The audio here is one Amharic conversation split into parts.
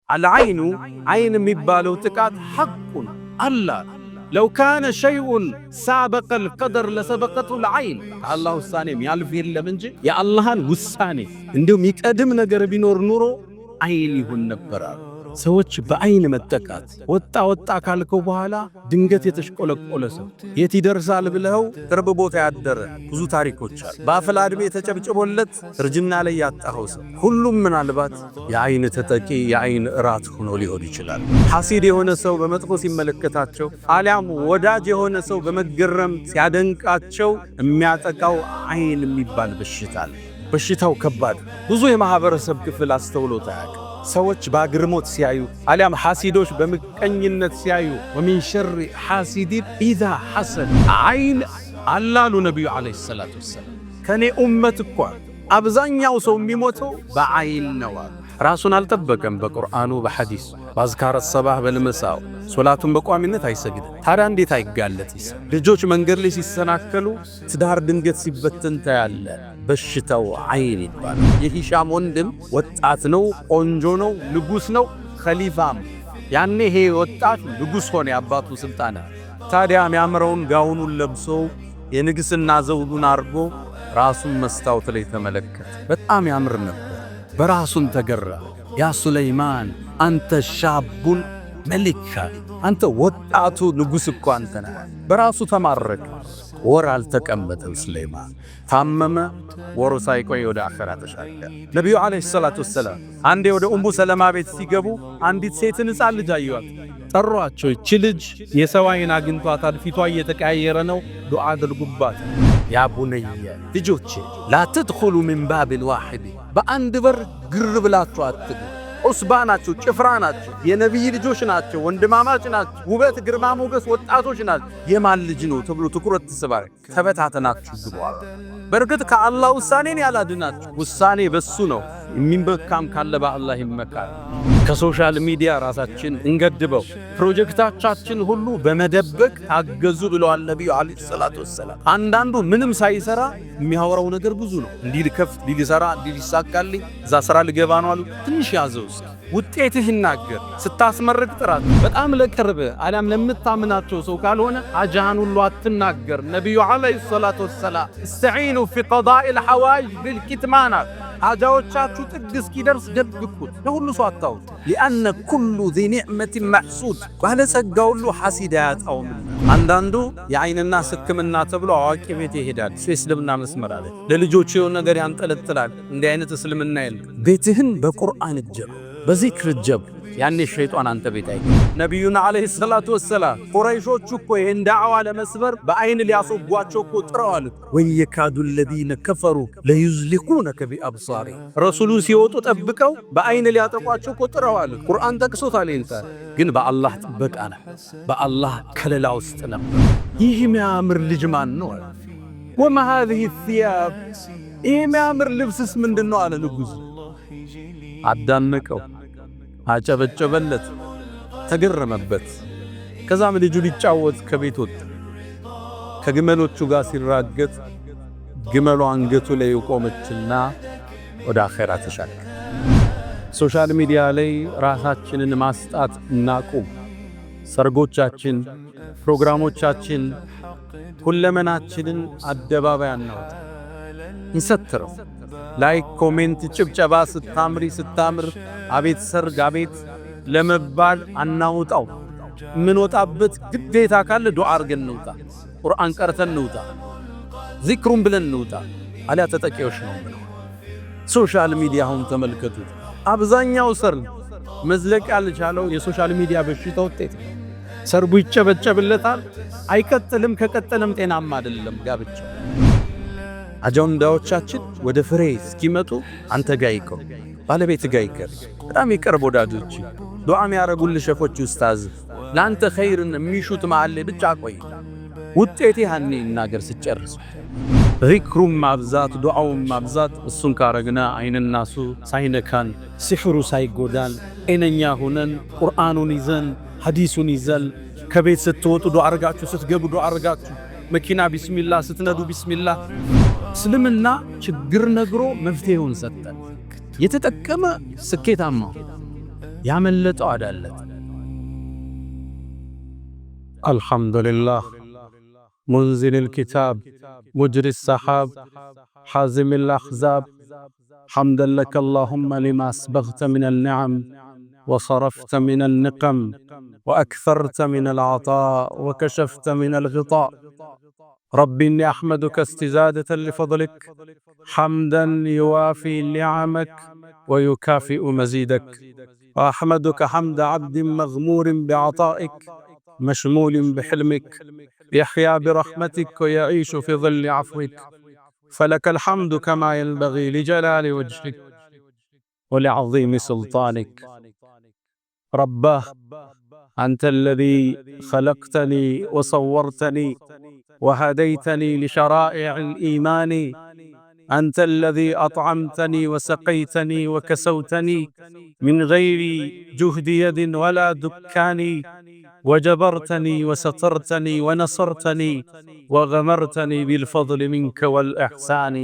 አልዓይኑ ዓይን የሚባለው ጥቃት ሐቁን አላህ ለው ካነ ሸይኡን ሳበቀል ቀደር ለሰበቀቱ ልዓይን ከአላህ ውሳኔ የሚያልፍ የለም እንጂ የአላህን ውሳኔ እንዲሁም የሚቀድም ነገር ቢኖር ኑሮ ዓይን ይሁን ነበራል። ሰዎች በዓይን መጠቃት ወጣ ካልከው በኋላ ድንገት የተሽቆለቆለ ሰው የት ይደርሳል ብለው ቅርብ ቦታ ያደረ ብዙ ታሪኮች አሉ። በአፍላ ዕድሜ ተጨብጭቦለት እርጅና ላይ ያጣኸው ሰው ሁሉም ምናልባት የዓይን ተጠቂ የዓይን እራት ሆኖ ሊሆን ይችላል። ሐሲድ የሆነ ሰው በመጥፎ ሲመለከታቸው አሊያም ወዳጅ የሆነ ሰው በመገረም ሲያደንቃቸው የሚያጠቃው ዓይን የሚባል በሽታ አለ። በሽታው ከባድ ብዙ የማህበረሰብ ክፍል አስተውሎት አያውቅም። ሰዎች በአግርሞት ሲያዩ አሊያም ሐሲዶች በምቀኝነት ሲያዩ ወሚን ሸሪ ሐሲዲን ኢዛ ሐሰድ ዓይን አላሉ ነቢዩ ዓለይሂ ሰላቱ ወሰላም። ከኔ ኡመት እኮ አብዛኛው ሰው የሚሞተው በዓይን ነው። ራሱን አልጠበቀም። በቁርአኑ በሐዲስ በአዝካረ ሰባህ በልመሳው ሶላቱን በቋሚነት አይሰግድም። ታዲያ እንዴት አይጋለጥ? ልጆች መንገድ ላይ ሲሰናከሉ፣ ትዳር ድንገት ሲበተን ታያለ። በሽታው ዓይን ይባላል። የሂሻም ወንድም ወጣት ነው፣ ቆንጆ ነው፣ ንጉስ ነው፣ ኸሊፋም። ያኔ ይሄ ወጣት ንጉስ ሆነ፣ የአባቱ ስልጣን። ታዲያ የሚያምረውን ጋውኑን ለብሶ የንግስና ዘውዱን አርጎ ራሱን መስታወት ላይ ተመለከተ። በጣም ያምር ነበር። በራሱን ተገራ። ያ ሱለይማን አንተ ሻቡን መሊካ፣ አንተ ወጣቱ ንጉስ እኮ አንተ ነህ። በራሱ ተማረከ። ወር አልተቀመጠም ሱለይማን። ታመመ። ወሩ ሳይቆይ ወደ አኺራ ተሻገረ። ነቢዩ ዓለይሂ ሰላቱ ወሰላም አንዴ ወደ ኡሙ ሰለማ ቤት ሲገቡ አንዲት ሴትን ሕፃን ልጅ አዩዋት። ጠሯቸው። እቺ ልጅ የሰው ዓይን አግኝቷታል፣ ፊቷ እየተቀያየረ ነው፣ ዱዓ አድርጉባት። ያ ቡነየ ልጆቼ ላ ተድኹሉ ሚን ባቢል ዋሂድ፣ በአንድ በር ግር ብላችሁ አትግቡ። ዑስባ ናቸው፣ ጭፍራ ናቸው፣ የነቢይ ልጆች ናቸው፣ ወንድማማች ናቸው፣ ውበት ግርማ ሞገስ ወጣቶች ናቸው። የማን ልጅ ነው ተብሎ ትኩረት ትስባል። ተበታተናችሁ ግቡ። በእርግጥ ከአላህ ውሳኔን ያላድናችሁ፣ ውሳኔ በሱ ነው። የሚመካም ካለ በአላህ ይመካል። ከሶሻል ሚዲያ ራሳችን እንገድበው። ፕሮጀክታችን ሁሉ በመደበቅ ታገዙ ብለዋል ነቢዩ ዓለይሂ ሰላቱ ወሰላም። አንዳንዱ ምንም ሳይሰራ የሚያወራው ነገር ብዙ ነው። እንዲህ ልከፍት፣ እንዲህ ልሰራ፣ እንዲህ ሊሳካልኝ፣ እዛ ስራ ልገባ ነው አሉ። ትንሽ ያዘው እስኪ ውጤትህ ይናገር። ስታስመርቅ ጥራት። በጣም ለቅርብ አሊያም ለምታምናቸው ሰው ካልሆነ አጃሃን ሁሉ አትናገር። ነቢዩ ዓለይሂ ሰላቱ ወሰላም እስተዒኑ ፊ ቀዳኢል ሐዋኢጅ ቢልኪትማን፣ ሐጃዎቻችሁ ጥግ እስኪደርስ ደብቁት፣ ለሁሉ ሰው አታውጡ። ሊአነ ኩሉ ዚ ኒዕመትን መሕሱድ፣ ባለጸጋ ሁሉ ሐሲድ አያጣውም። አንዳንዱ የዓይንና ሕክምና ተብሎ አዋቂ ቤት ይሄዳል። እስልምና መስመር አለ። ለልጆቹ የሆነ ነገር ያንጠለጥላል። እንዲህ አይነት እስልምና የለም። ቤትህን በቁርአን እጀብ፣ በዚክር እጀብ። ያኔ ሸይጣን አንተ ቤት አይ። ነቢዩና ዓለይሂ ሰላቱ ወሰላም ቁረይሾቹ እኮ ይህን ዳዕዋ ለመስበር በዓይን ሊያስወጓቸው እኮ ጥረዋል። ወየካዱ ለዚነ ከፈሩ ለዩዝሊቁነከ ቢአብሳሪ፣ ረሱሉ ሲወጡ ጠብቀው በዓይን ሊያጠቋቸው እኮ ጥረዋል። ቁርአን ጠቅሶታል። ይንታ ግን በአላህ ጥበቃ ነው፣ በአላህ ከለላ ውስጥ ነው። ይህ የሚያምር ልጅ ማን ነው? ወማ ሃዚህ ሲያብ፣ ይህ የሚያምር ልብስስ ምንድን ነው አለ ንጉሥ። አዳነቀው፣ አጨበጨበለት፣ ተገረመበት። ከዛም ልጁ ሊጫወት ከቤት ወጣ። ከግመሎቹ ጋር ሲራገጥ ግመሉ አንገቱ ላይ ቆመችና ወደ አኺራ ተሻገረ። ሶሻል ሚዲያ ላይ ራሳችንን ማስጣት እናቁም። ሰርጎቻችን፣ ፕሮግራሞቻችን፣ ሁለመናችንን አደባባይ አናውጣ። እንሰትረው። ላይክ፣ ኮሜንት፣ ጭብጨባ ስታምሪ ስታምር አቤት ሰርግ አቤት ለመባል አናውጣው። ምን ወጣበት ግዴታ ካለ ዱዓ አርገን እንውጣ፣ ቁርአን ቀርተን እንውጣ፣ ዚክሩን ብለን እንውጣ። አሊያ ተጠቂዎች ነው። ሶሻል ሚዲያ አሁን ተመልከቱት። አብዛኛው ሰርግ መዝለቅ ያልቻለው የሶሻል ሚዲያ በሽታ ውጤት። ሰርቡ ይጨበጨብለታል፣ አይቀጥልም። ከቀጠለም ጤናማ አይደለም ጋብቻ። አጀንዳዎቻችን ወደ ፍሬ እስኪመጡ አንተ ጋር ይቆም፣ ባለቤት ጋር ይቀር፣ በጣም ይቀርብ ወዳጆች፣ ዱዓ የሚያረጉልህ ሸፎች ኡስታዝ፣ ላንተ ኸይርን የሚሹት መዓል ብቻ ቆይ። ውጤቴ ያኔ እናገር ስጨርስ ዚክሩም ማብዛት፣ ዱዓውም ማብዛት። እሱን ካረግና ዓይንናሱ ሳይነካን፣ ሲሕሩ ሳይጎዳን፣ ጤነኛ ሆነን ቁርአኑን ይዘን ሐዲሱን ይዘን ከቤት ስትወጡ ዱዓ አርጋችሁ፣ ስትገቡ ዱዓ አርጋችሁ፣ መኪና ቢስሚላህ ስትነዱ ቢስሚላህ። እስልምና ችግር ነግሮ መፍትሄውን ሰጠን። የተጠቀመ ስኬታማ፣ ያመለጠው አዳለት። الحمد لله منزل الكتاب مجري السحاب حازم الأحزاب حمدا لك اللهم لما أسبغت من النعم وصرفت من النقم وأكثرت من العطاء وكشفت من الغطاء. رب إني أحمدك استزادة لفضلك حمدا يوافي نعمك ويكافئ مزيدك، وأحمدك حمد عبد مغمور بعطائك مشمول بحلمك يحيا برحمتك ويعيش في ظل عفوك، فلك الحمد كما ينبغي لجلال وجهك ولعظيم سلطانك. رباه أنت الذي خلقتني وصورتني وهديتني لشرائع الإيمان، أنت الذي أطعمتني وسقيتني وكسوتني من غير جهد يد ولا دكان، وجبرتني وسترتني ونصرتني وغمرتني بالفضل منك والإحسان،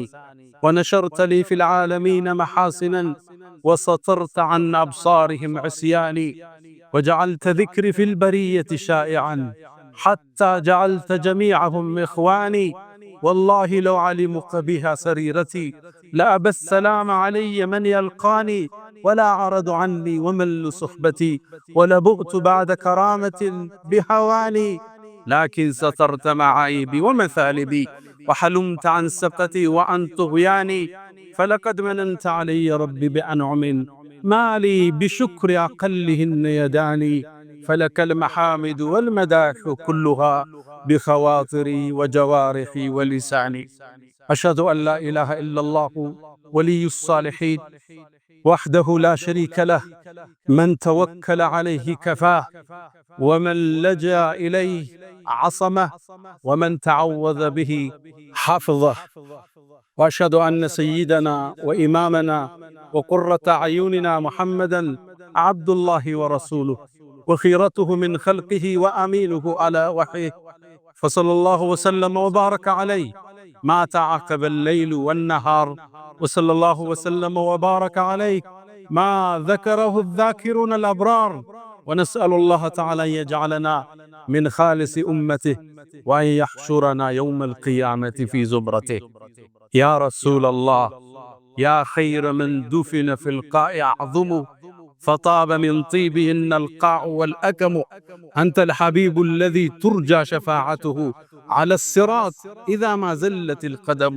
ونشرت لي في العالمين محاسنا وسترت عن أبصارهم عصياني، وجعلت ذكري في البرية شائعا حتى جعلت جميعهم إخواني. والله لو علمك بها سريرتي لأبى السلام علي من يلقاني، ولا عرض عني ومل صحبتي ولبؤت بعد كرامة بهواني، لكن سترت معايبي ومثالبي وحلمت عن سقتي وعن طغياني، فلقد مننت علي ربي بأنعم ما لي بشكر أقلهن يداني، فلك المحامد والمداح كلها بخواطري وجوارحي ولساني. أشهد أن لا إله إلا الله ولي الصالحين وحده لا شريك له، من توكل عليه كفاه ومن لجأ إليه عصمه ومن تعوذ به حفظه. وأشهد أن سيدنا وإمامنا وقرة أعيننا محمدا عبد الله ورسوله وخيرته من خلقه وأمينه على وحيه، فصلى الله وسلم وبارك عليه ما تعاقب الليل والنهار، وصلى الله وسلم وبارك عليه ما ذكره الذاكرون الأبرار، ونسأل الله تعالى أن يجعلنا من خالص أمته وأن يحشرنا يوم القيامة في زمرته. يا رسول الله، يا خير من دفن في القاع أعظم، فطاب من طيبهن القاع والأكم، أنت الحبيب الذي ترجى شفاعته على الصراط إذا ما زلت القدم،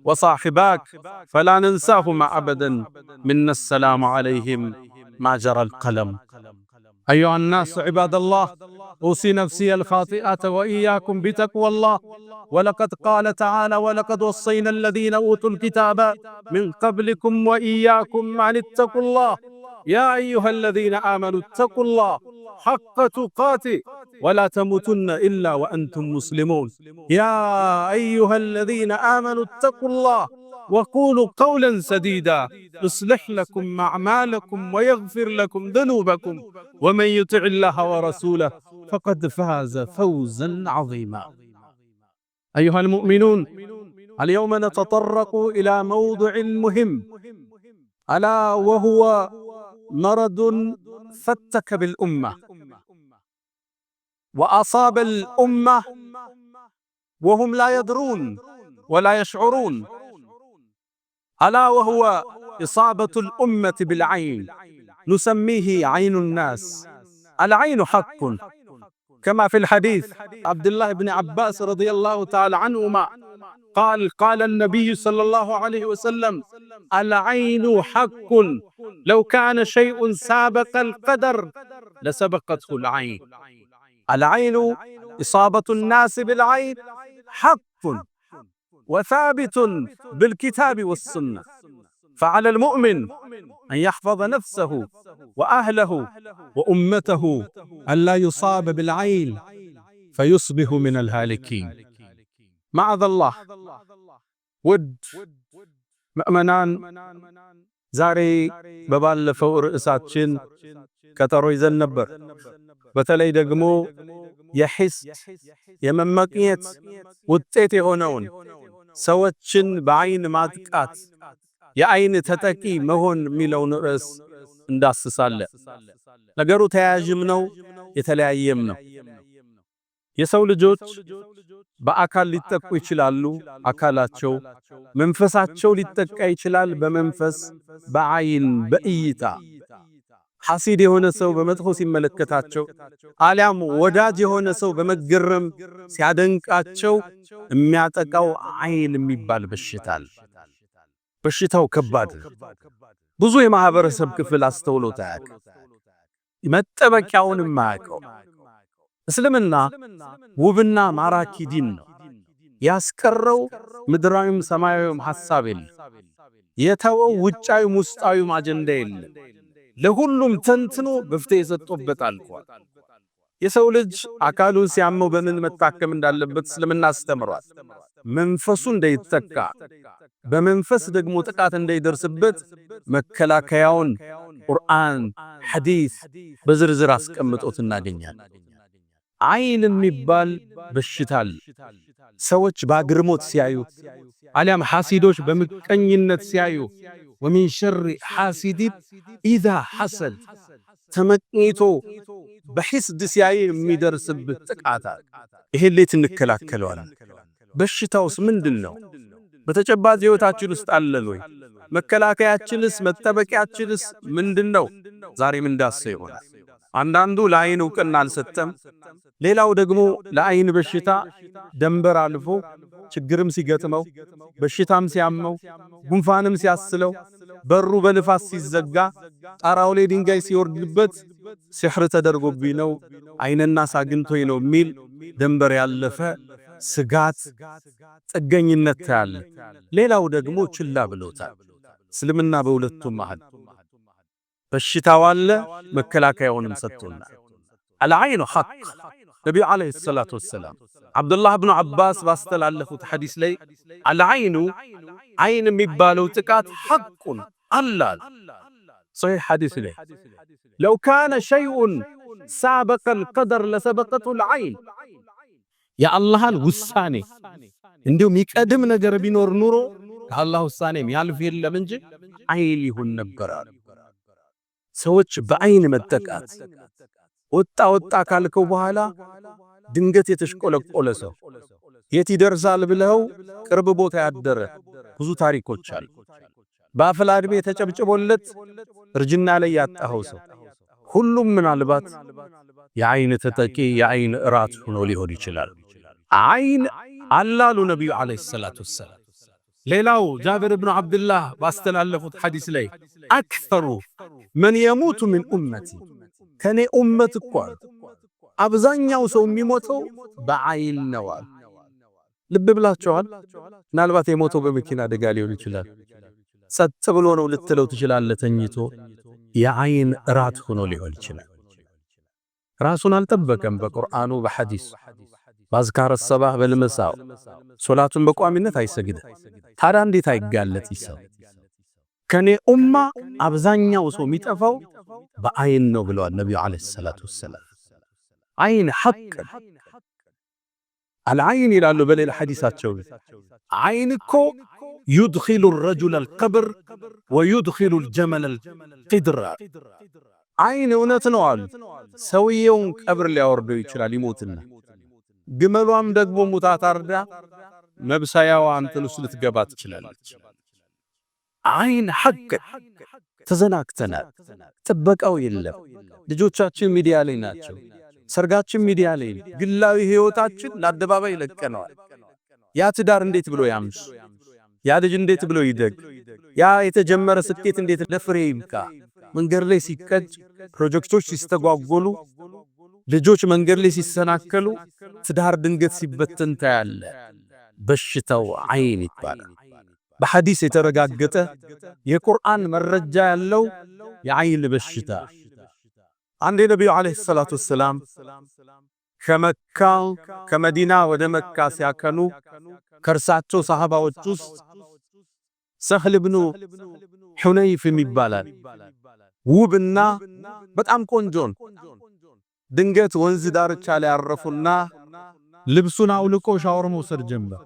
وصاحباك فلا ننساهما أبدا، منا السلام عليهم ما جرى القلم. أيها الناس عباد الله، أوصي نفسي الخاطئة وإياكم بتقوى الله، ولقد قال تعالى: ولقد وصينا الذين أوتوا الكتاب من قبلكم وإياكم أن اتقوا الله، يا أيها الذين آمنوا اتقوا الله حق تقاته ولا تموتن إلا وأنتم مسلمون. يا أيها الذين آمنوا اتقوا الله وقولوا قولا سديدا يصلح لكم أعمالكم ويغفر لكم ذنوبكم، ومن يطع الله ورسوله فقد فاز فوزا عظيما. أيها المؤمنون، اليوم نتطرق إلى موضوع مهم، ألا وهو مرض فتك بالأمة وأصاب الأمة وهم لا يدرون ولا يشعرون، ألا وهو إصابة الأمة بالعين، نسميه عين الناس. العين حق، كما في الحديث عبد الله بن عباس رضي الله تعالى عنهما قال النبي صلى الله عليه وسلم: العين حق، لو كان شيء سابق القدر لسبقته العين. العين، إصابة الناس بالعين حق وثابت بالكتاب والسنة، فعلى المؤمن أن يحفظ نفسه وأهله وأمته أن لا يصاب بالعين فيصبح من الهالكين. معاذ الله. ውድ ምእመናን፣ ዛሬ በባለፈው ርዕሳችን ቀጠሮ ይዘን ነበር። በተለይ ደግሞ የሂስ የመመቅኘት ውጤት የሆነውን ሰዎችን በአይን ማጥቃት፣ የአይን ተጠቂ መሆን የሚለውን ርዕስ እንዳስሳለን። ነገሩ ተያያዥም ነው የተለያየም ነው። የሰው ልጆች በአካል ሊጠቁ ይችላሉ፣ አካላቸው መንፈሳቸው ሊጠቃ ይችላል፣ በመንፈስ በአይን በእይታ ሐሲድ የሆነ ሰው በመጥፎ ሲመለከታቸው አሊያም ወዳጅ የሆነ ሰው በመገረም ሲያደንቃቸው የሚያጠቃው አይን የሚባል በሽታል። በሽታው ከባድ ብዙ የማህበረሰብ ክፍል አስተውሎት አያውቅም፣ መጠበቂያውንም አያውቀው። እስልምና ውብና ማራኪ ዲን ነው። ያስቀረው ምድራዊም ሰማያዊም ሐሳብ የለም። የተወው ውጫዊም ውስጣዊም አጀንዳ የለም። ለሁሉም ተንትኖ መፍትሄ የሰጠበት አልቋል። የሰው ልጅ አካሉን ሲያመው በምን መታከም እንዳለበት እስልምና አስተምሯል። መንፈሱ እንዳይጠቃ በመንፈስ ደግሞ ጥቃት እንዳይደርስበት መከላከያውን ቁርአን፣ ሐዲስ በዝርዝር አስቀምጦት እናገኛለን። አይን የሚባል በሽታል። ሰዎች በአግርሞት ሲያዩ አሊያም ሐሲዶች በምቀኝነት ሲያዩ ወሚን ሸሪ ሐሲዲን ኢዛ ሐሰድ ተመቅኝቶ በሂስድ ሲያይ የሚደርስበት ጥቃት ይሄን እንዴት እንከላከለዋለን? በሽታውስ ምንድነው? በተጨባጭ ሕይወታችን ውስጥ አለን ወይ? መከላከያችንስ መጠበቂያችንስ ምንድነው? ዛሬም እንዳሰው ይሆናል። አንዳንዱ ለአይን ዕውቅና አልሰጠም። ሌላው ደግሞ ለአይን በሽታ ደንበር አልፎ ችግርም ሲገጥመው በሽታም ሲያመው ጉንፋንም ሲያስለው በሩ በንፋስ ሲዘጋ ጣራው ላይ ድንጋይ ሲወርድበት ሲሕር ተደርጎብኝ ነው አይንና ሳግንቶይ ነው የሚል ደንበር ያለፈ ስጋት ጥገኝነት ታያለ። ሌላው ደግሞ ችላ ብሎታል። እስልምና በሁለቱም መሃል በሽታው አለ፣ መከላከያውንም ሰጥቶናል። አልዓይኑ ሐቅ ነብዩ አለይሂ ሰላቱ ወሰላም አብዱላህ ብኑ አባስ ባስተላለፉት ሐዲስ ላይ አልዓይኑ አይን የሚባለው ጥቃት ሐቁን አላል ሶሒህ ሐዲስ ላይ ለው ካነ ሸይኡን ሳበቀል ቀደር ለሰበቀቱል አይን የአላህን ውሳኔ እንዲሁ የሚቀድም ነገር ቢኖር ኑሮ ከአላህ ውሳኔ ያልፍ የለም እንጂ አይን ይሁን ነበር። ሰዎች በአይን መጠቃት ወጣ ካልከው በኋላ ድንገት የተሽቆለቆለ ሰው የት ይደርሳል ብለው ቅርብ ቦታ ያደረ ብዙ ታሪኮች አሉ። በአፍላ ዕድሜ ተጨብጭቦለት እርጅና ላይ ያጣኸው ሰው ሁሉም ምናልባት የአይን ተጠቂ የአይን እራት ሆኖ ሊሆን ይችላል። አይን አላሉ ነብዩ አለይሂ ሰላቱ ወሰላም። ሌላው ጃብር ብኑ አብዱላህ ባስተላለፉት ሐዲስ ላይ አክተሩ መን የሙቱ ምን ኡመቲ ከኔ ኡመት እኮ አብዛኛው ሰው የሚሞተው በአይን ነው። ልብ ብላችኋል? ምናልባት የሞተው በመኪና አደጋ ሊሆን ይችላል። ጸጥ ብሎ ነው ልትለው ትችላለህ። ተኝቶ የአይን እራት ሆኖ ሊሆን ይችላል። ራሱን አልጠበቀም። በቁርአኑ በሐዲስ ባዝካረ ሰባህ በልመሳው ሶላቱን በቋሚነት አይሰግድ። ታዲያ እንዴት አይጋለጥ ይሰው? ከኔ ኡማ አብዛኛው ሰው የሚጠፋው በአይን ነው ብለዋል ነብዩ አለይሂ ሰላቱ ወሰላም። አይን ሐቅ አልዓይን ይላሉ በሌላ ሐዲሳቸው አይን እኮ يدخل الرجل القبر ويدخل الجمل القدر አይን እውነት ነው አሉ። ሰውየውን ቀብር ሊያወርደው ይችላል ይሞትና፣ ግመሏም ደግሞ ሙታ ታርዳ መብሳያዋ አንተን ውስጥ ልትገባ ትችላለች። አይን ሐቅ ተዘናክተናል። ጥበቃው የለም። ልጆቻችን ሚዲያ ላይ ናቸው። ሰርጋችን ሚዲያ ላይ፣ ግላዊ ህይወታችን ለአደባባይ ለቀነዋል። ያ ትዳር እንዴት ብሎ ያምሽ? ያ ልጅ እንዴት ብሎ ይደግ? ያ የተጀመረ ስኬት እንዴት ለፍሬ ይብቃ? መንገድ ላይ ሲቀጭ፣ ፕሮጀክቶች ሲስተጓጎሉ፣ ልጆች መንገድ ላይ ሲሰናከሉ፣ ትዳር ድንገት ሲበተን ታያለ። በሽታው አይን ይባላል። በሐዲስ የተረጋገጠ የቁርአን መረጃ ያለው የአይን በሽታ። አንድ ነብዩ አለይሂ ሰላቱ ወሰላም ከመካ ከመዲና ወደ መካ ሲያከኑ ከርሳቸው ሰሃባዎች ውስጥ ሰህል ብኑ ሁነይፍ ይባላል። ውብና በጣም ቆንጆን ድንገት ወንዝ ዳርቻ ላይ አረፉና ልብሱን አውልቆ ሻወር መውሰድ ጀመረ።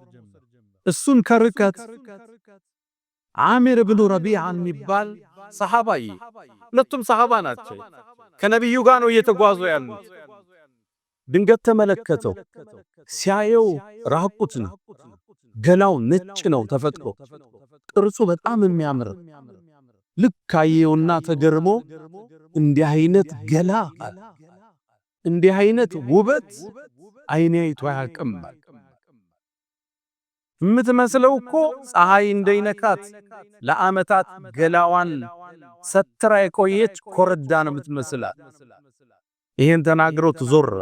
እሱን ከርቀት ዓሚር ብኑ ረቢዓ የሚባል ሰሃባይ ሁለቱም ሰሃባ ናቸው። ከነብዩ ጋር ነው እየተጓዙ ያሉት። ድንገት ተመለከተው። ሲያየው ራቁት ነው። ገላው ነጭ ነው ተፈጥሮ። ቅርጹ በጣም የሚያምር ልክ አየውና ተገርሞ እንዲህ አይነት ገላ እንዲህ አይነት ውበት አይኔ አይቶ አያውቅም። የምትመስለው እኮ ፀሐይ እንደይነካት ለዓመታት ገላዋን ሰትራ የቆየች ኮረዳ ነው የምትመስላት። ይሄን ተናግሮ ተዞራ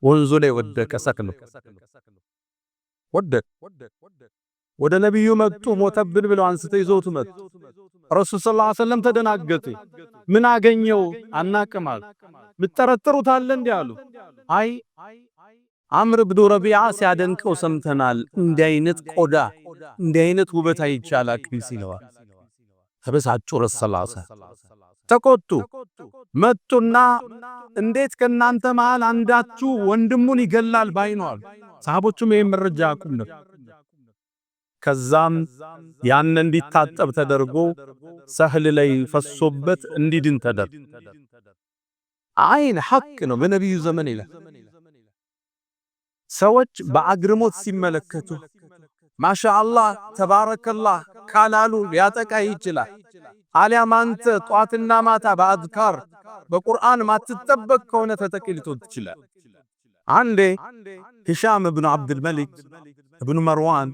ወንዙ ላይ ወደቀ። ሰክኖ ወደቀ። ወደ ነብዩ መጡ። ሞተብን ብለው አንስተው ይዘውት መጡ። ረሱል ሰለላሁ ዐለይሂ ወሰለም ተደናገጡ። ምን አገኘው አናቅማል። ምትጠረጥሩት አለ እንዴ አሉ። አይ ዓምር ብኑ ረቢዓ ሲያደንቀው ሰምተናል። እንዲህ አይነት ቆዳ እንዲህ አይነት ውበት አይቻላል ሲለዋል። ተበሳጩ። ረሱል ሰለላሁ ዐለይሂ ወሰለም ተቆጡ። መጡና እንዴት ከናንተ መሃል አንዳችሁ ወንድሙን ይገላል ባይኗል። ሰሃቦቹም ይሄን መረጃ አቁም ነው። ከዛም ያን እንዲታጠብ ተደርጎ ሰህል ላይ ፈሶበት እንዲድን ተደረገ። አይን ሐቅ ነው። በነብዩ ዘመን ይላል ሰዎች በአግርሞት ሲመለከቱ ማሻአላህ ተባረከላህ ካላሉ ሊያጠቃ ይችላል። አሊያም አንተ ጧትና ማታ በአዝካር በቁርአን ማትጠበቅ ከሆነ ተጠቅልቶ ትችላል። አንዴ ሂሻም ኢብኑ አብዱል መሊክ ኢብኑ መርዋን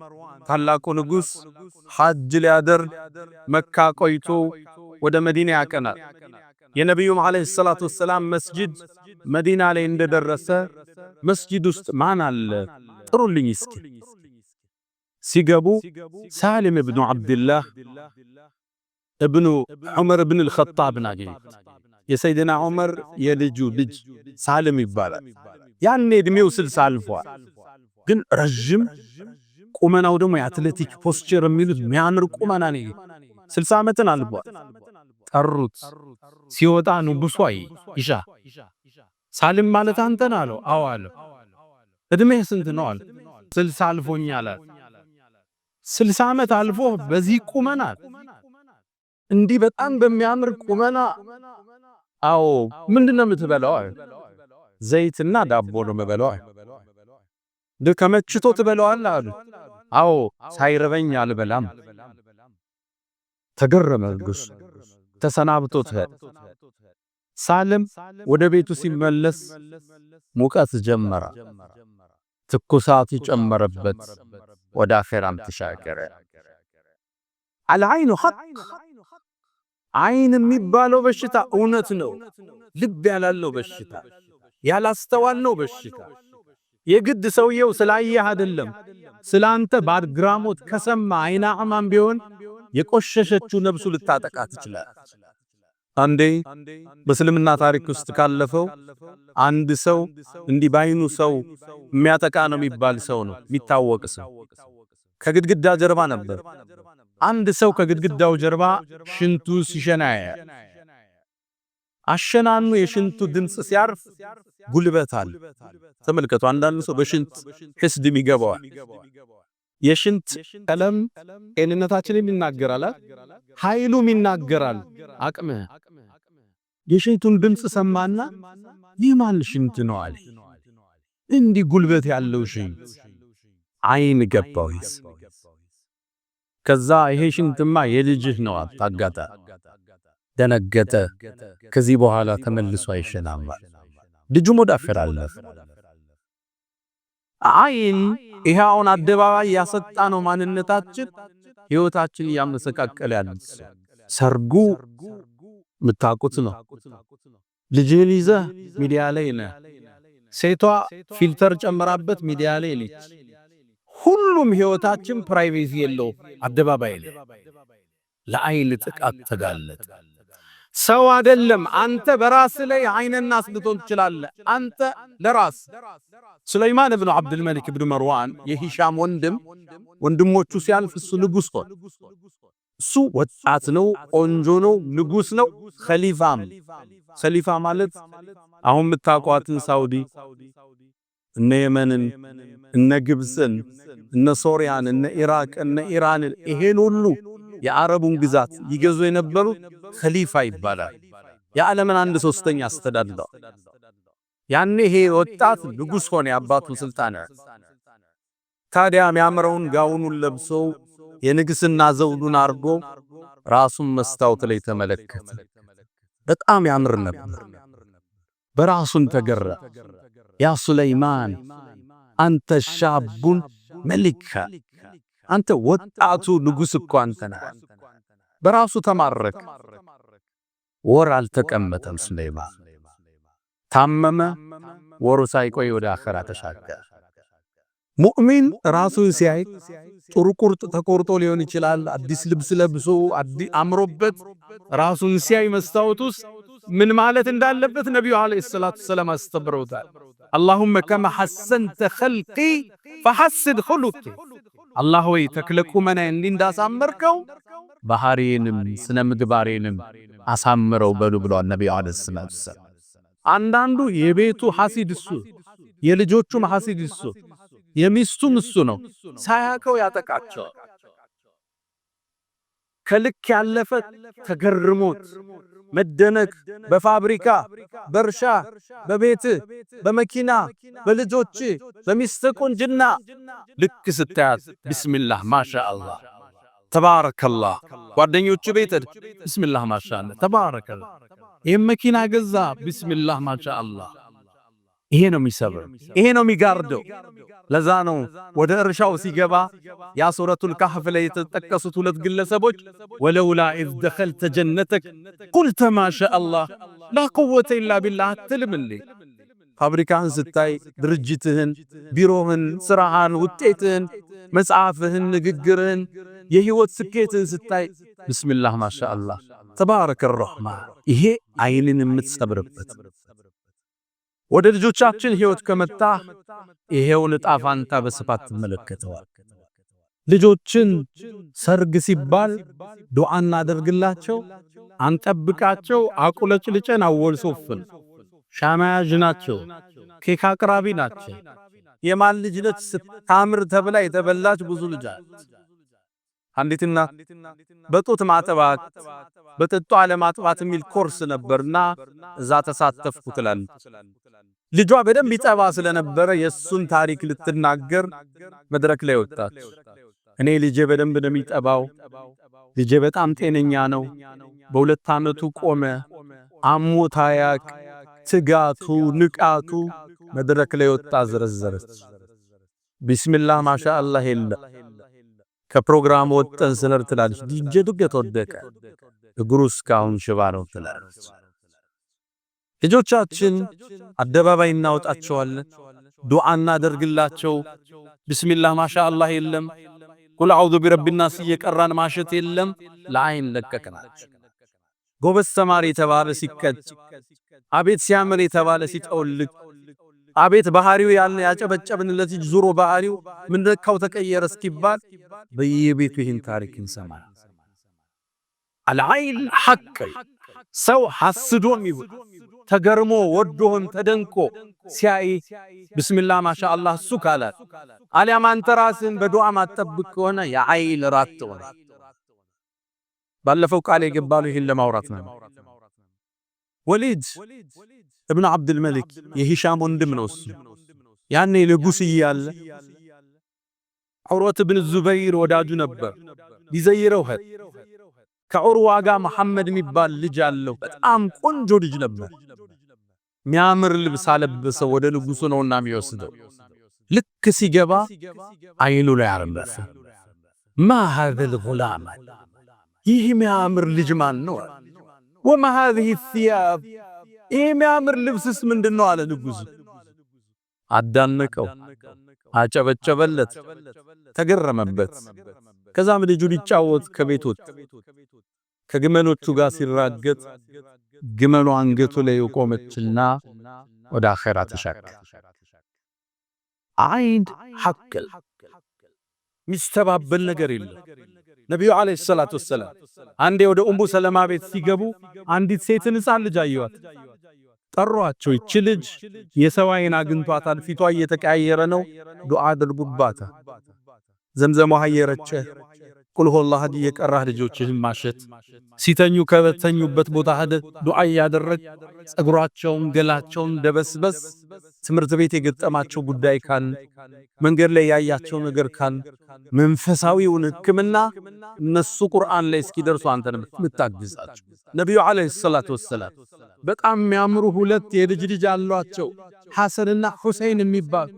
ታላቁ ንጉስ ሐጅ ሊያደርግ መካ ቆይቶ ወደ መዲና ያቀናል። የነብዩ መሐመድ ሰለላሁ ዐለይሂ ወሰለም መስጂድ መዲና ላይ እንደደረሰ መስጂድ ውስጥ ማን አለ ጥሩልኝ እስኪ። ሲገቡ ሳሊም ኢብኑ አብዱላህ ኢብኑ ዑመር ኢብኑ አልኸጣብ ናገኝ። የሰይድና ዑመር የልጁ ልጅ ሳሊም ይባላል። ያኔ እድሜው 60 አልፏል፣ ግን ረጅም ቁመናው ደግሞ የአትሌቲክ ፖስቸር የሚሉት የሚያምር ቁመና ነው። 60 ዓመትን አልፏል። ጠሩት። ሲወጣ ንጉሷይ ኢሻ ሳሊም ማለት አንተ ነህ አለው። አዎ አለው። እድሜህ ስንት ነው አለ። 60 አልፎኛል አለ። 60 ዓመት አልፎ በዚህ ቁመና እንዲህ በጣም በሚያምር ቁመና? አዎ ምንድነው የምትበላው? ዘይትና ዳቦ ነው የምበላው። ከመችቶ ትበላዋለህ አሉ። አዎ ሳይረበኝ አልበላም። ተገረመ ንጉሥ። ተሰናብቶት ሳሊም ወደ ቤቱ ሲመለስ ሙቀት ጀመረ። ትኩሳት ይጨመረበት። ወደ አኺራም ተሻገረ። አልዓይኑ ሐቅ። አይን የሚባለው በሽታ እውነት ነው። ልብ ያላለው በሽታ፣ ያላስተዋልነው በሽታ። የግድ ሰውየው ስላየህ አይደለም፣ ስላንተ ባድግራሞት ከሰማ አይና አማን ቢሆን የቆሸሸችው ነብሱ ልታጠቃ ትችላለች። አንዴ በእስልምና ታሪክ ውስጥ ካለፈው አንድ ሰው እንዲህ ባይኑ ሰው የሚያጠቃ ነው የሚባል ሰው ነው የሚታወቅ ሰው። ከግድግዳ ጀርባ ነበር። አንድ ሰው ከግድግዳው ጀርባ ሽንቱ ሲሸና ያያል። አሸናኑ የሽንቱ ድምጽ ሲያርፍ ጉልበታል። ተመልከቱ። አንዳንድ ሰው በሽንት ህስድም ይገባዋል። የሽንት ቀለም ጤንነታችንን ይናገራል፣ ኃይሉም ይናገራል። አቅምህ የሽንቱን ድምጽ ሰማና ይህ ማን ሽንት ነው አለ። እንዲህ ጉልበት ያለው ሽንት አይን ገባው። ከዛ ይሄ ሽንትማ የልጅህ ነው አጣጋታ። ደነገጠ። ከዚህ በኋላ ተመልሶ አይሸናም። ልጁ ሙዳፈር አለፈ። አይን ይሄውን አደባባይ ያሰጣ ነው ማንነታችን፣ ህይወታችን ያመሰቃቀለ ያለው ሰርጉ ምታቁት ነው። ልጅህን ይዘህ ሚዲያ ላይ ነህ። ሴቷ ፊልተር ጨምራበት ሚዲያ ላይ ነች። ሁሉም ህይወታችን ፕራይቬሲ የለው አደባባይ ላይ ለአይን ጥቃት ተጋለጠ። ሰው አይደለም አንተ በራስ ላይ አይንና አስልቶን ትችላለህ። አንተ ለራስ ሱለይማን ኢብኑ አብዱል መሊክ ኢብኑ መርዋን የሂሻም ወንድሞቹ ሲያልፍ እሱ ንጉስ ሆነ። እሱ ወጣት ነው፣ ቆንጆ ነው፣ ንጉስ ነው፣ ኸሊፋም። ኸሊፋ ማለት አሁን የምታውቋትን ሳውዲ፣ እነ የመንን፣ እነ ግብፅን፣ እነ ሶሪያን፣ እነ ኢራቅ፣ እነ ኢራንን ይሄን ሁሉ የአረቡን ግዛት ይገዙ የነበሩት ኸሊፋ ይባላል። የዓለምን 1/3 አስተዳድረው። ያኔ ይሄ ወጣት ንጉሥ ሆነ፣ የአባቱ ስልጣን። ታዲያ የሚያምረውን ጋውኑን ለብሶ የንግስና ዘውዱን አርጎ ራሱን መስታወት ላይ ተመለከተ። በጣም ያምር ነበር። በራሱን ተገራ። ያ ሱለይማን አንተ ሻቡን መሊካ፣ አንተ ወጣቱ ንጉሥ እኮ አንተ ነህ። በራሱ ተማረከ። ወር አልተቀመጠም ሱለይማን። ታመመ። ወሩ ሳይቆይ ወደ አኺራ ተሻገረ። ሙእሚን ራሱን ሲያይ ጥሩ ቁርጥ ተቆርጦ ሊሆን ይችላል። አዲስ ልብስ ለብሶ አምሮበት ራሱን ሲያይ መስታወት ውስጥ ምን ማለት እንዳለበት ነብዩ አለይሂ ሰላቱ ሰላም አስተምረውታል። አላሁመ ከማ ሐሰንተ ኸልቂ ፈሐስን ኹሉቂ፣ አላህ ወይ ተክለቁመናዬን እንዳሳመርከው ባህሪዬንም ስነ ምግባሬንም አሳምረው በሉ ብለዋል ነብዩ አለይሂ ሰላቱ ሰላም። አንዳንዱ የቤቱ ሐሲድ እሱ፣ የልጆቹም ሐሲድ እሱ፣ የሚስቱም እሱ ነው። ሳያቀው ያጠቃቸዋል። ከልክ ያለፈ ተገርሞት መደነቅ፣ በፋብሪካ በእርሻ በቤት በመኪና በልጆች በሚስት ቁንጅና ልክ ስታያት ቢስሚላህ ማሻአላህ ተባረከላህ፣ ጓደኞቹ ቤት ቢስሚላህ ማሻአላህ ተባረከላህ፣ ይሄን መኪና ገዛ ቢስሚላህ ማሻአላህ። ይሄ ነው የሚሰብር፣ ይሄ ነው የሚጋርደው። ለዛ ነው ወደ እርሻው ሲገባ ያ ሱረቱል ካህፍ ላይ የተጠቀሱት ሁለት ግለሰቦች ወለውላ ኢዝ ደኸልተ ጀነተክ ቁልተ ማሻአላህ ላ ቁወተ ኢላ ቢላህ አትልምልኝ። ፋብሪካህን ስታይ፣ ድርጅትህን፣ ቢሮህን፣ ስራህን፣ ውጤትህን፣ መጽሐፍህን፣ ንግግርህን፣ የህይወት ስኬትህን ስታይ ቢስሚላህ ማሻአላህ ተባረከ ረህማን። ይሄ አይንን የምትሰብርበት። ወደ ልጆቻችን ህይወት ከመጣ ይሄው ለጣፋንታ በስፋት ተመለከተዋል። ልጆችን ሰርግ ሲባል ዱዓ እናደርግላቸው፣ አንጠብቃቸው፣ አቁለጭልጨን አወልሶፍን ሻማያጅ ናቸው፣ ኬክ አቅራቢ ናቸው። የማን ልጅ ነች ስታምር ተብላ የተበላች ብዙ ልጅ አለች። አንዲት እናት በጡት ማጥባት በጥጦ አለማጥባት የሚል ኮርስ ነበርና እዛ ተሳተፍኩ ትላለች። ልጇ በደንብ ይጠባ ስለነበረ የሱን ታሪክ ልትናገር መድረክ ላይ ወጣች። እኔ ልጄ በደንብ ነው የሚጠባው፣ ልጄ በጣም ጤነኛ ነው፣ በ2 ዓመቱ ቆመ፣ አሞት አያቅ፣ ትጋቱ ንቃቱ መድረክ ላይ ወጣ ዘረዘረች። ቢስሚላህ ማሻአላህ የለ። ከፕሮግራም ወጥተን ስነር ትላለች። ልጄ ድገት ወደቀ፣ እግሩ እስካሁን ሽባ ነው ትላለች። ልጆቻችን አደባባይ እናወጣቸዋለን፣ ዱዓ እናደርግላቸው። ቢስሚላህ ማሻአላህ የለም፣ ቁል አዑዙ ቢረቢናስ እየቀራን ማሸት የለም። ለአይን ለቀቅናቸው። ጎበዝ ተማሪ የተባለ ሲቀጭ፣ አቤት ሲያምር የተባለ ሲጠውልቅ፣ አቤት ባህሪው ያለ ያጨበጨብንለት ዙሮ ባህሪው ምን ደካው ተቀየረ እስኪባል በየቤቱ ይህን ታሪክ እንሰማለን። አልዓይን ሐቅ ሰው ሐስዶም ይሁን ተገርሞ ወዶም ተደንቆ ሲያይ ቢስሚላህ ማሻአላህ እሱ ካላት አሊያም አንተ ራስን በዱዓ ማጠብቅ ከሆነ የዓይን ራት ሆነ። ባለፈው ቃል የገባለው ይሄን ለማውራት ነው። ወሊድ ኢብኑ አብዱል መሊክ የሂሻም ወንድም ነው። እሱ ያኔ ንጉስ እያለ ዑርወት ኢብኑ ዙበይር ወዳጁ ነበር። ሊዘይረው ሄደ። ከዑርዋ ጋር መሐመድ የሚባል ልጅ አለው። በጣም ቆንጆ ልጅ ነበር። ሚያምር ልብስ አለበሰው። ወደ ንጉሱ ነውና የሚወስደው። ልክ ሲገባ አይኑ ላይ አረፈ። ማ هذا الغلام ይህ ሚያምር ልጅ ማን ነው? وما هذه الثياب ይህ ሚያምር ልብስስ ምንድነው አለ ንጉሱ። አዳነቀው፣ አጨበጨበለት፣ ተገረመበት። ከዛም ልጁ ሊጫወት ከቤት ወጣ። ከግመሎቹ ጋር ሲራገጥ ግመሉ አንገቱ ላይ ቆመችና ወደ አኺራ ተሻገረ። አይን ሐቅ ሚስተባበል ነገር የለም። ነብዩ አለይሂ ሰላቱ ወሰለም አንዴ ወደ ኡሙ ሰለማ ቤት ሲገቡ አንዲት ሴትን ሕፃን ልጅ አየዋት። ጠሯቸው። እቺ ልጅ የሰው አይን አግኝቷታል፣ ፊቷ እየተቀያየረ ነው፣ ዱዓ አድርጉባት። ዘምዘም ውሃ እየረጨ ቁል ሁወላህ አሐድ የቀራህ ልጆችህን ማሸት ሲተኙ ከበተኙበት ቦታ ሄደ ዱዓ ያደረግ ጸጉራቸውን ገላቸውን ደበስበስ ትምህርት ቤት የገጠማቸው ጉዳይ ካል መንገድ ላይ ያያቸው ነገር ካል መንፈሳዊውን ህክምና እነሱ ቁርአን ላይ እስኪደርሱ አንተን ምታግዛቸው። ነብዩ አለይሂ ሰላቱ ወሰለም በጣም የሚያምሩ ሁለት የልጅ ልጅ አሏቸው ሐሰንና ሁሰይን የሚባሉ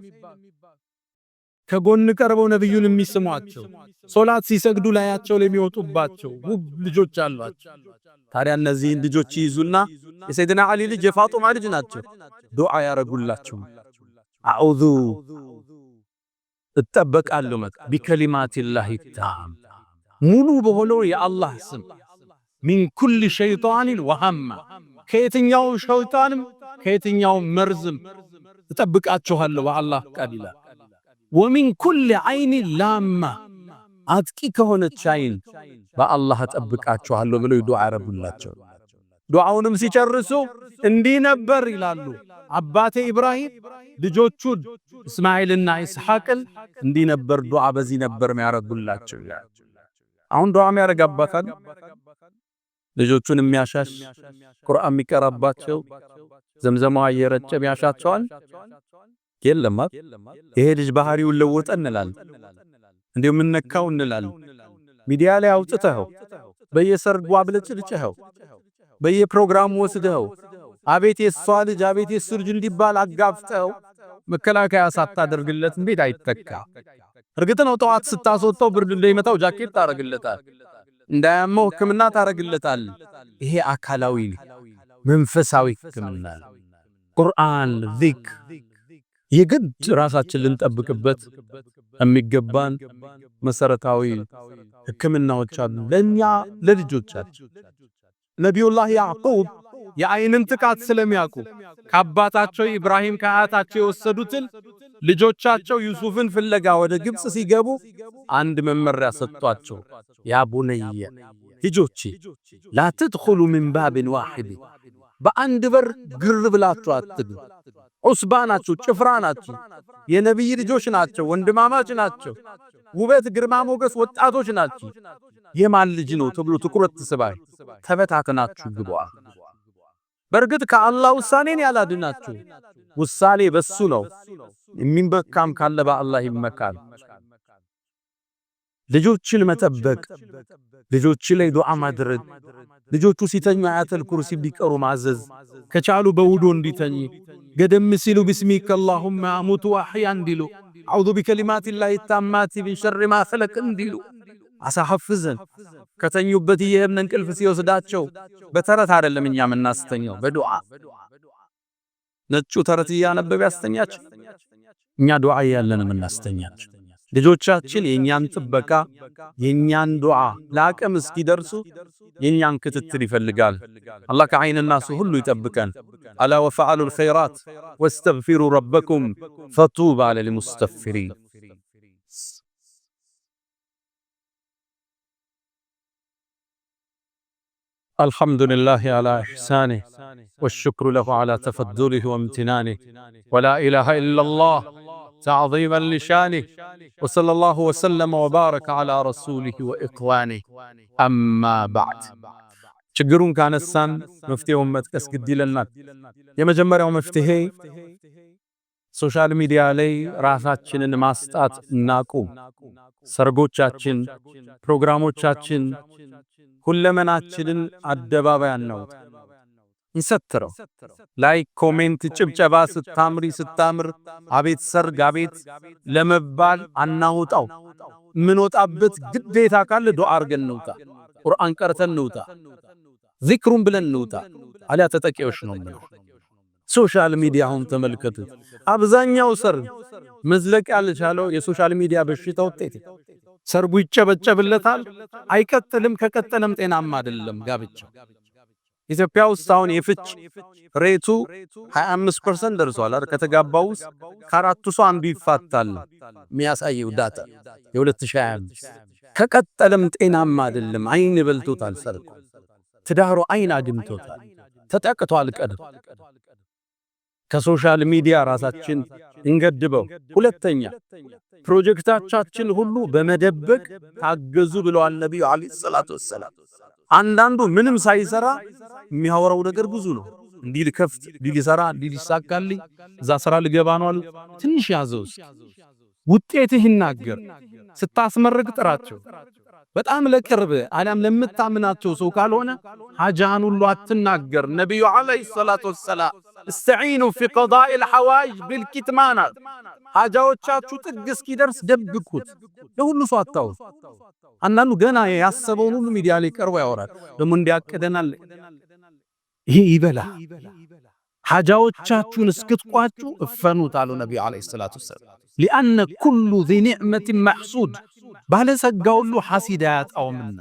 ከጎን ቀርበው ነብዩን የሚስሟቸው ሶላት ሲሰግዱ ላያቸው ላይ የሚወጡባቸው ውብ ልጆች አሏቸው። ታዲያ እነዚህን ልጆች ይዙና የሰይድና አሊ ልጅ የፋጡማ ልጅ ናቸው ዱዓ ያረጉላቸው። አዑዙ እጠበቃለሁ ቢከሊማቲላሂ ታም ሙሉ በሆነው የአላህ ስም ሚን ኩል ሸይጣንን ወሐማ ከየትኛው ሸይጣንም ከየትኛው መርዝም እጠብቃችኋለሁ በአላህ ቃል ይላል። ወሚን ኩል አይን ላማ አጥቂ ከሆነች አይን በአላህ እጠብቃችኋለሁ ብለው ዱዓ ያረጉላቸው። ዱዓውንም ሲጨርሱ እንዲህ ነበር ይላሉ አባቴ ኢብራሂም ልጆቹን እስማኤልና ኢስሐቅን እንዲህ ነበር ዱዓ በዚህ ነበር የሚያረጉላቸው ይላል። አሁን ዱዓ የሚያረግ አባታል ልጆቹን የሚያሻሽ ቁርአን የሚቀራባቸው ዘምዘማው እየረጨ የሚያሻቸዋል የለም። ይሄ ልጅ ባህሪውን ለወጠ እንላለን እንዴው ምን ነካው እንላለን። ሚዲያ ላይ አውጥተው በየሰርጉ አብለጭልጭኸው በየፕሮግራሙ ወስደው አቤት የሷ ልጅ አቤት የሱ ልጅ እንዲባል አጋፍጠው መከላከያ ሳታደርግለት እንዴት አይተካ። እርግጥ ነው ጠዋት ስታስወጣው ብርድ እንዳይመታው ጃኬት ታረግለታል፣ እንዳያመው ህክምና ታረግለታል። ይሄ አካላዊ መንፈሳዊ ህክምና ቁርአን ዚክር የግድ ራሳችን ልንጠብቅበት የሚገባን መሰረታዊ ህክምናዎች አሉ ለኛ ለልጆቻችን። ነብዩላህ ያዕቁብ የአይንን ጥቃት ስለሚያውቁ ከአባታቸው ኢብራሂም ከአያታቸው የወሰዱትን ልጆቻቸው ዩሱፍን ፍለጋ ወደ ግብጽ ሲገቡ አንድ መመሪያ ሰጥቷቸው ያ ቡነየ ልጆቼ ላ ተድኹሉ ሚን ባብን ዋሂድ በአንድ በር ግር ብላችሁ አትግቡ። ዑስባ ናቸው፣ ጭፍራ ናቸው፣ የነብይ ልጆች ናቸው፣ ወንድማማች ናቸው፣ ውበት ግርማ ሞገስ ወጣቶች ናቸው። የማን ልጅ ነው ተብሎ ትኩረት ተሰባይ ተበታተናችሁ ግቡ። በርግጥ ከአላህ ውሳኔን ያላድናችሁ ውሳኔ በሱ ነው። የሚመካም ካለ በአላህ ይመካል። ልጆችን መጠበቅ፣ ልጆች ላይ ዱዓ ማድረግ፣ ልጆቹ ሲተኙ አያተል ኩርሲ ቢቀሩ ማዘዝ፣ ከቻሉ በውዶ እንዲተኙ ገደም ሲሉ ቢስሚከ አላሁመ አሙቱ ወአህያ እንዲሉ፣ አዑዙ ቢከሊማቲላሂ ታማቲ ሚን ሸሪ ማ ኸለቅ እንዲሉ አሳሐፍዘን ከተኙበት ይሄን እንቅልፍ ሲወስዳቸው በተረት አይደለም እኛ የምናስተኛው በዱዓ ነጩ ተረት ያነበብ ያስተኛቸው እኛ ዱዓ ያለን የምናስተኛቸው ልጆቻችን የኛን ጥበቃ የኛን ዱዓ ለአቅም እስኪደርሱ የኛን ክትትል ይፈልጋል። አላህ ከዓይንና ሱ ሁሉ ይጠብቀን። አላ ወፈዓሉ الخيرات واستغفروا ربكم فطوبى للمستغفرين። الحمد لله على إحسانه والشكر له على تفضله وامتنانه ولا إله إلا الله تعظيما لشانه وصلى الله وسلم وبارك على رسوله وإخوانه أما بعد ችግሩን ካነሳን መፍትሄውን መጥቀስ ግድ ይለናል። የመጀመሪያው መፍትሄ ሶሻል ሚዲያ ላይ ራሳችንን ማስጣት እናቁም። ሰርጎቻችን፣ ፕሮግራሞቻችን፣ ሁለመናችንን አደባባይ አናውጣ። እንሰትረው። ላይክ፣ ኮሜንት፣ ጭብጨባ ስታምሪ ስታምር አቤት ሰርግ አቤት ለመባል አናውጣው። ምን ወጣበት ግዴታ ካለ ዱዓ አርገን እንውጣ፣ ቁርአን ቀርተን እንውጣ፣ ዚክሩን ብለን እንውጣ። አሊያ ተጠቂዎች ነው ማለት። ሶሻል ሚዲያውን ተመልከቱት። አብዛኛው ሰርግ መዝለቅ ያልቻለው የሶሻል ሚዲያ በሽታ ውጤት። ሰርጉ ይጨበጨብለታል፣ አይቀጥልም። ከቀጠለም ጤናማ አይደለም ጋብቻው። ኢትዮጵያ ውስጥ አሁን የፍች ሬቱ 25% ደርሷል አይደል? ከተጋባው ውስጥ ከአራቱ ሰው አንዱ ይፋታል የሚያሳየው ዳታ የ2025። ከቀጠለም ጤናማ አይደለም። አይን በልቶታል ሰርጉ፣ ትዳሩ አይን አድምቶታል፣ ተጠቅቷል ቀድሞ። ከሶሻል ሚዲያ ራሳችን እንገድበው። ሁለተኛ ፕሮጀክታችን ሁሉ በመደበቅ ታገዙ ብለዋል ነብዩ አለይሂ ሰላቱ ወሰላም። አንዳንዱ ምንም ሳይሰራ የሚያወራው ነገር ብዙ ነው። እንዲህ ልከፍት፣ እንዲህ ልሰራ፣ እንዲህ ሊሳካልኝ፣ እዛ ስራ ልገባ ነው አሉ። ትንሽ ያዘው እስኪ ውጤትህ ይናገር። ስታስመርቅ ጥራቸው። በጣም ለቅርብ አሊያም ለምታምናቸው ሰው ካልሆነ ሐጃህን ሁሉ አትናገር። ነብዩ አለይሂ ሰላቱ ወሰላም እስተዒኑ ፊ ቀዳኢል ሐዋኢጅ ቢልኪትማን፣ ሐጃዎቻችሁ ጥግ እስኪደርስ ደብቁት፣ ለሁሉ ሰው አታውሩ። አንዳንዱ ገና ያሰበውን ሁሉ ሚዲያ ላይ ቀርቦ ያወራል። ደግሞ እንዲያቀደናል ይሄ ይበላ። ሐጃዎቻችሁን እስክትቋጩ እፈኑት አሉ ነብዩ አለይሂ ሰላቱ ወሰላም። ሊአነ ኩሉ ዚ ኒዕመቲን መሕሱድ፣ ባለጸጋ ሁሉ ሐሲድ አያጣውምና።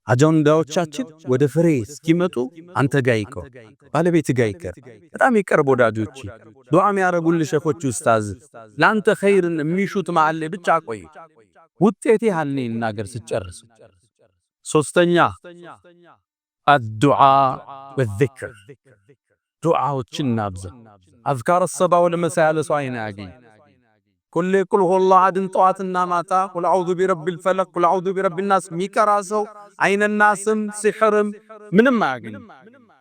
አጀንዳዎቻችን ወደ ፍሬ እስኪመጡ አንተ ጋር ይቀር፣ ባለቤት ጋር ይቀር፣ በጣም ይቀርብ ወዳጆች፣ ዱዓ የሚያረጉልህ ሸኾች፣ ኡስታዝ ላንተ ኸይርን የሚሹት መሃል ላይ ብቻ ቆይ። ውጤት ያህል ይናገር ስጨርስ። ሶስተኛ አዱዓ ወዚክር፣ ዱዓዎችን እናብዛ። አዝካር ሰባ ወለመሳ ያለ ሰው አይን ያገኝ ኩል ቁል ሁወላሁ አሐድን ጠዋትና ማታ ቁል አዑዙ ቢረቢል ፈለቅ ቁል አዑዙ ቢረቢን ናስ የሚቀራ ሰው አይንናስም ሲሕርም ምንም አያገኝም።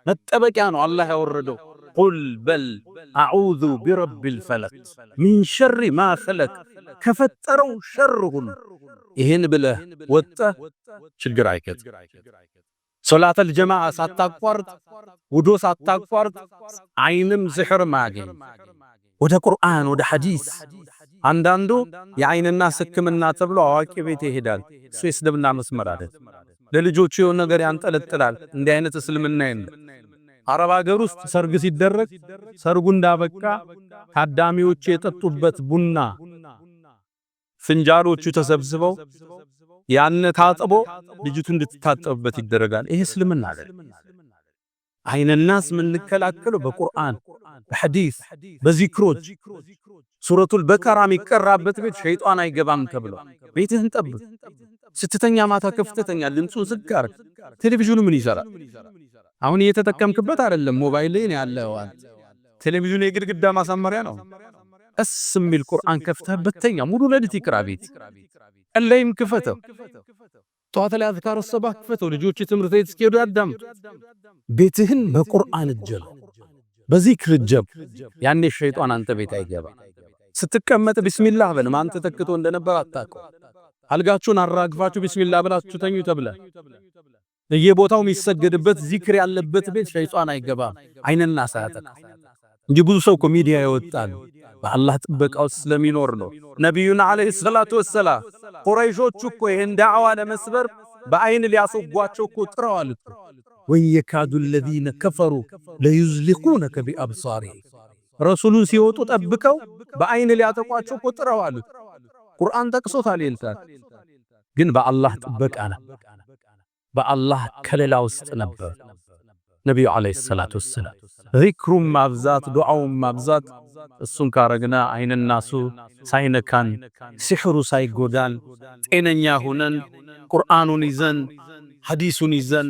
መጠበቂያ ነው አላህ ያወረደው። ቁል በል አዑዙ ቢረቢል ፈለቅ ሚን ሸሪ ማ ኸለቅ፣ ከፈጠረው ሸር ሁሉ። ይህን ብለህ ወጥተህ ችግር አይከት። ሶላተል ጀማዓ ሳታቋርጥ፣ ውዶ ሳታቋርጥ አይንም ሲሕርም አያገኝ። ወደ ቁርአን ወደ ሐዲስ። አንዳንዱ የአይንና ሕክምና ተብሎ አዋቂ ቤት ይሄዳል። እሱ የእስልምና መስመር አይደል። ለልጆቹ የሆነ ነገር ያንጠለጥላል። እንዲህ አይነት እስልምና የለም። አረብ ሀገር ውስጥ ሰርግ ሲደረግ ሰርጉ እንዳበቃ ታዳሚዎቹ የጠጡበት ቡና ፍንጃሎቹ ተሰብስበው ያነ ታጥቦ ልጅቱ እንድትታጠብበት ይደረጋል። ይሄ እስልምና አይደል። አይንናስ ምንከላከለው በቁርአን በሐዲስ በዚክሮች። ሱረቱል በቀራ የሚቀራበት ቤት ሸይጣን አይገባም ተብሎ ቤትህን ጠብቅ። ስትተኛ ማታ ከፍተኛ ድምፁን ዝግ አድርግ። ቴሌቪዥኑ ምን ይሰራል? አሁን እየተጠቀምክበት አይደለም፣ ሞባይል ላይ ያለው። ቴሌቪዥኑ የግድግዳ ማሳመሪያ ነው። እስ የሚል ቁርአን ከፍተህበት ተኛ። ሙሉ ሌሊት ይቅራ ቤት። ቀለይም ክፈተው። ጠዋት ላይ አዝካር ሰባህ ክፈተው። ልጆች ትምህርት ቤት እስኪሄዱ ያዳምጡ። ቤትህን በቁርአን እጀብ፣ በዚክር እጀብ። ያኔ ሸይጣን አንተ ቤት አይገባ። ስትቀመጥ ቢስሚላህ በል። ማን ተተክቶ እንደነበር አታውቀው። አልጋችሁን አራግፋችሁ ቢስሚላህ ብላችሁ ተኙ ተብለ። በየቦታው የሚሰገድበት ዚክር ያለበት ቤት ሸይጣን አይገባም። አይንና ሳያጠቃ እንጂ ብዙ ሰው እኮ ሚዲያ ይወጣል በአላህ ጥበቃ ውስጥ ስለሚኖር ነው። ነብዩና አለይሂ ሰላቱ ወሰላም ቁረይሾቹ እኮ ይሄን ዳዕዋ ለመስበር በአይን ሊያስወጓቸው እኮ ጥረዋል እኮ። ወየካዱ الذين كفروا ليزلقونك بأبصارهم፣ ረሱሉን ሲወጡ ጠብቀው በአይን ሊያጠቋቸው እኮ ጥረዋል። ቁርአን ጠቅሶታል። ይልታል ግን በአላህ ጥበቃ ነው፣ በአላህ ከለላ ውስጥ ነበር። ነብዩ አለይሂ ሰላቱ ወሰላም ዚክሩን ማብዛት፣ ዱዓውን ማብዛት። እሱን ካረግና አይንናሱ ሳይነካን፣ ሲሕሩ ሳይጎዳን፣ ጤነኛ ሆነን ቁርአኑን ይዘን ሐዲሱን ይዘን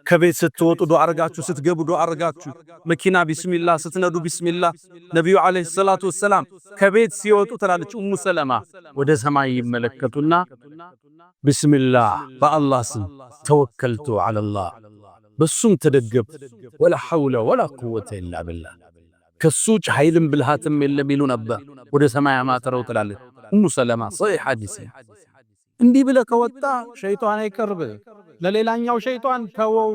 ከቤት ስትወጡ ዱዓ አርጋችሁ፣ ስትገቡ ዱዓ አርጋችሁ፣ መኪና ቢስሚላህ ስትነዱ ቢስሚላህ። ነብዩ አለይሂ ሰላቱ ወሰላም ከቤት ሲወጡ ትላለች ኡሙ ሰለማ ወደ ሰማይ ይመለከቱና ቢስሚላህ በአላህ ስም ተወከልቱ ዐለላህ፣ በሱም ተደገፍ፣ ወላ ሐውለ ወላ ቁወተ ኢላ ቢላህ፣ ከሱጭ ኃይልም ብልሃትም የለም ይሉ ነበር። ወደ ሰማይ አማተረው ትላለች ኡሙ ሰለማ። ሶሒህ ሐዲስ። እንዲህ ብለህ ከወጣ ሸይጣን አይቀርብ። ለሌላኛው ሸይጣን ተወው፣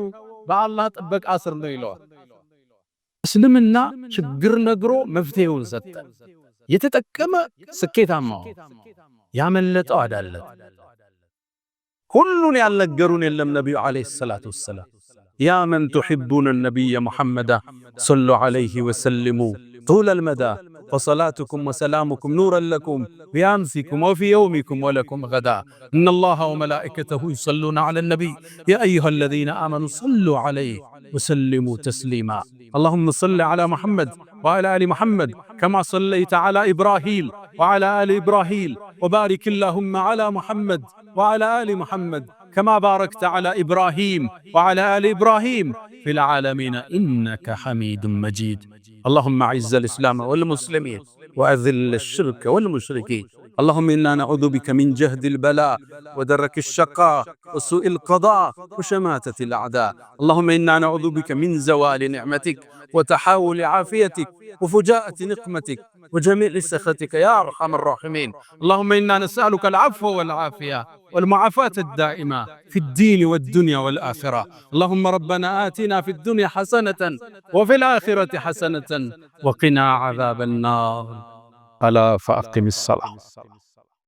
በአላህ ጥበቃ ስር ነው ይለዋል። እስልምና ችግር ነግሮ መፍትሄውን ሰጠ። የተጠቀመ ስኬታማ፣ ያመለጠው አዳለት። ሁሉን ያልነገሩን የለም ነብዩ አለይሂ ሰላቱ ወሰላም። ያ መን ቱሒቡነ ነቢየ ሙሐመዳ ሰሉ ዐለይሂ ወሰልሙ ጡለል መዳ فصلاتكم وسلامكم نورا لكم في أمسكم وفي يومكم ولكم غدا إن الله وملائكته يصلون على النبي يا أيها الذين آمنوا صلوا عليه وسلموا تسليما اللهم صل على محمد وعلى آل محمد كما صليت على إبراهيم وعلى آل إبراهيم وبارك اللهم على محمد وعلى آل محمد كما باركت على إبراهيم وعلى آل إبراهيم في العالمين إنك حميد مجيد. اللهم أعز الإسلام والمسلمين وأذل الشرك والمشركين. اللهم إنا نعوذ بك من جهد البلاء ودرك الشقاء وسوء القضاء وشماتة الأعداء. اللهم إنا نعوذ بك من زوال نعمتك وتحاول عافيتك وفجاءة نقمتك وجميع سخطك يا أرحم الراحمين. اللهم إنا نسألك العفو والعافية والمعافاة الدائمة في الدين والدنيا والآخرة. اللهم ربنا آتنا في الدنيا حسنة وفي الآخرة حسنة وقنا عذاب النار. ألا فأقم الصلاة.